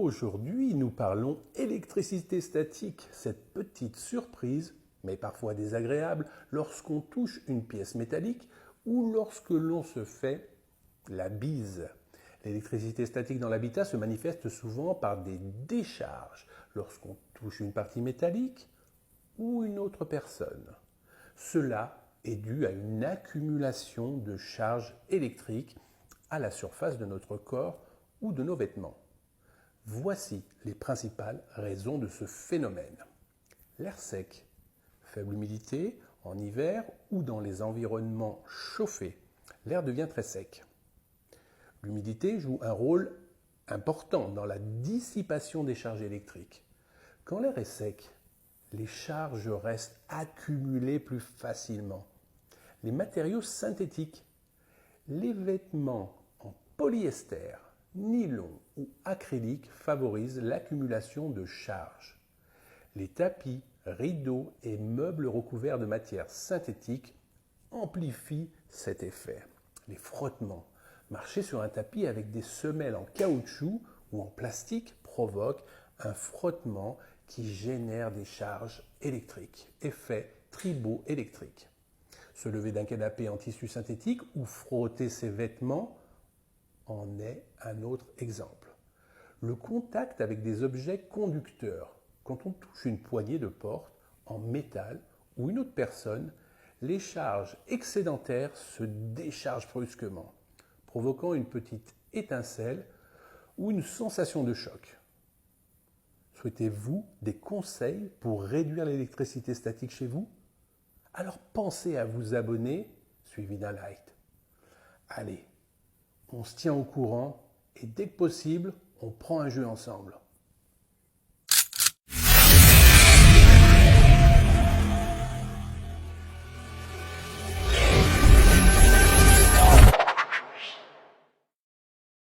Aujourd'hui, nous parlons électricité statique, cette petite surprise, mais parfois désagréable, lorsqu'on touche une pièce métallique ou lorsque l'on se fait la bise. L'électricité statique dans l'habitat se manifeste souvent par des décharges lorsqu'on touche une partie métallique ou une autre personne. Cela est dû à une accumulation de charges électriques à la surface de notre corps ou de nos vêtements. Voici les principales raisons de ce phénomène. L'air sec, faible humidité, en hiver ou dans les environnements chauffés, l'air devient très sec. L'humidité joue un rôle important dans la dissipation des charges électriques. Quand l'air est sec, les charges restent accumulées plus facilement. Les matériaux synthétiques, les vêtements en polyester, nylon ou acrylique favorisent l'accumulation de charges. Les tapis, rideaux et meubles recouverts de matières synthétiques amplifient cet effet. Les frottements. Marcher sur un tapis avec des semelles en caoutchouc ou en plastique provoque un frottement qui génère des charges électriques. Effet triboélectrique. Se lever d'un canapé en tissu synthétique ou frotter ses vêtements en est un autre exemple. Le contact avec des objets conducteurs. Quand on touche une poignée de porte en métal ou une autre personne, les charges excédentaires se déchargent brusquement, provoquant une petite étincelle ou une sensation de choc. Souhaitez-vous des conseils pour réduire l'électricité statique chez vous? Alors pensez à vous abonner, suivi d'un like. Allez, on se tient au courant et dès que possible, on prend un jeu ensemble.